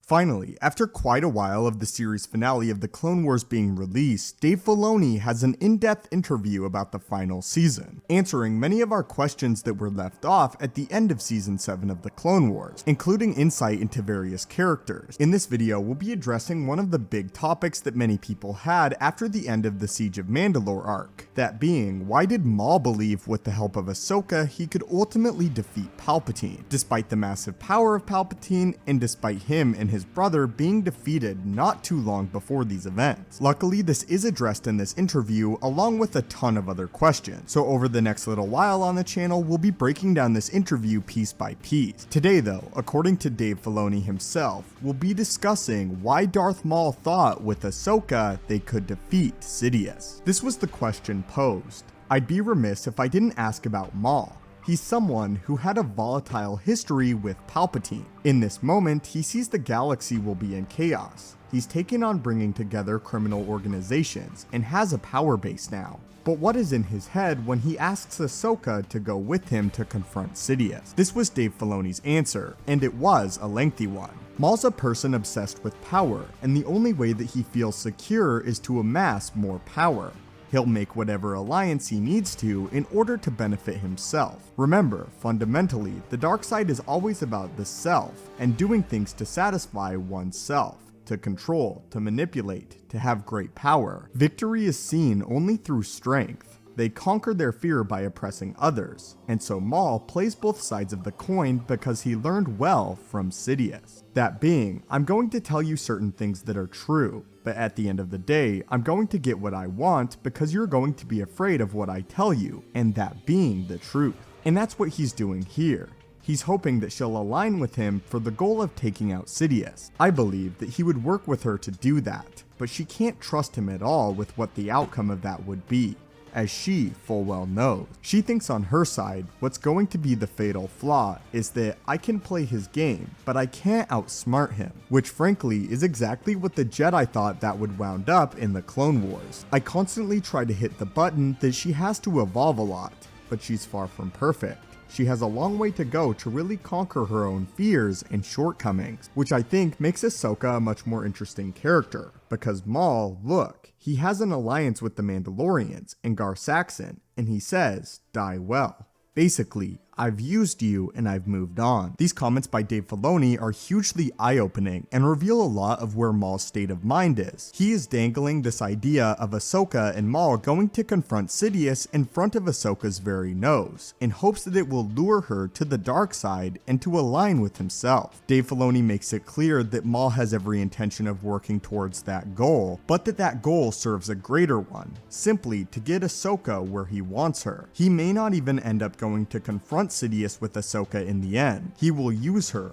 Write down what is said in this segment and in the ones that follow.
Finally, after quite a while of the series finale of the Clone Wars being released, Dave Filoni has an in-depth interview about the final season, answering many of our questions that were left off at the end of Season 7 of the Clone Wars, including insight into various characters. In this video, we'll be addressing one of the big topics that many people had after the end of the Siege of Mandalore arc, that being, why did Maul believe with the help of Ahsoka he could ultimately defeat Palpatine, despite the massive power of Palpatine and despite him and his brother being defeated not too long before these events. Luckily, this is addressed in this interview along with a ton of other questions, so over the next little while on the channel we'll be breaking down this interview piece by piece. Today though, according to Dave Filoni himself, we'll be discussing why Darth Maul thought with Ahsoka they could defeat Sidious. This was the question posed. I'd be remiss if I didn't ask about Maul. He's someone who had a volatile history with Palpatine. In this moment, he sees the galaxy will be in chaos. He's taken on bringing together criminal organizations and has a power base now. But what is in his head when he asks Ahsoka to go with him to confront Sidious? This was Dave Filoni's answer, and it was a lengthy one. Maul's a person obsessed with power, and the only way that he feels secure is to amass more power. He'll make whatever alliance he needs to in order to benefit himself. Remember, fundamentally, the dark side is always about the self, and doing things to satisfy oneself, to control, to manipulate, to have great power. Victory is seen only through strength. They conquer their fear by oppressing others, and so Maul plays both sides of the coin because he learned well from Sidious. That being, I'm going to tell you certain things that are true, but at the end of the day, I'm going to get what I want because you're going to be afraid of what I tell you, and that being the truth. And that's what he's doing here. He's hoping that she'll align with him for the goal of taking out Sidious. I believe that he would work with her to do that, but she can't trust him at all with what the outcome of that would be. As she full well knows. She thinks on her side, what's going to be the fatal flaw is that I can play his game, but I can't outsmart him, which frankly is exactly what the Jedi thought that would wound up in the Clone Wars. I constantly try to hit the button that she has to evolve a lot, but she's far from perfect. She has a long way to go to really conquer her own fears and shortcomings, which I think makes Ahsoka a much more interesting character, because Maul, look, he has an alliance with the Mandalorians and Gar Saxon, and he says, die well. Basically, I've used you and I've moved on. These comments by Dave Filoni are hugely eye-opening and reveal a lot of where Maul's state of mind is. He is dangling this idea of Ahsoka and Maul going to confront Sidious in front of Ahsoka's very nose, in hopes that it will lure her to the dark side and to align with himself. Dave Filoni makes it clear that Maul has every intention of working towards that goal, but that goal serves a greater one, simply to get Ahsoka where he wants her. He may not even end up going to confront Sidious with Ahsoka in the end. He will use her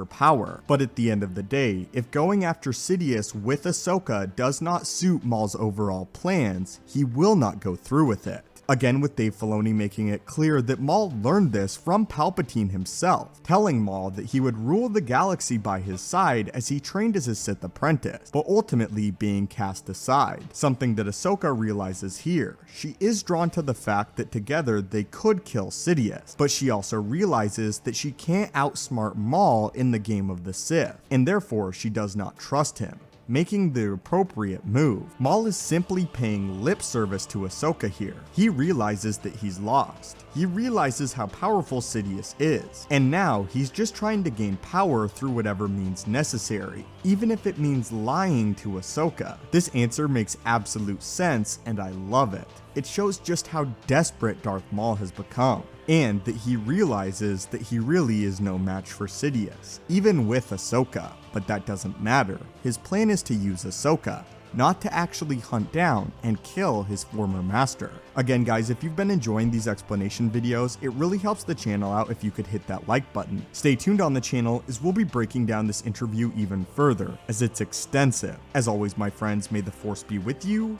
power. But at the end of the day, if going after Sidious with Ahsoka does not suit Maul's overall plans, he will not go through with it. Again, with Dave Filoni making it clear that Maul learned this from Palpatine himself, telling Maul that he would rule the galaxy by his side as he trained as a Sith apprentice, but ultimately being cast aside, something that Ahsoka realizes here. She is drawn to the fact that together they could kill Sidious, but she also realizes that she can't outsmart Maul in the game of the Sith, and therefore she does not trust him, making the appropriate move. Maul is simply paying lip service to Ahsoka here. He realizes that he's lost. He realizes how powerful Sidious is, and now he's just trying to gain power through whatever means necessary, even if it means lying to Ahsoka. This answer makes absolute sense, and I love it. It shows just how desperate Darth Maul has become, and that he realizes that he really is no match for Sidious, even with Ahsoka. But that doesn't matter. His plan is to use Ahsoka, not to actually hunt down and kill his former master. Again guys, if you've been enjoying these explanation videos, it really helps the channel out if you could hit that like button. Stay tuned on the channel as we'll be breaking down this interview even further, as it's extensive. As always my friends, may the Force be with you,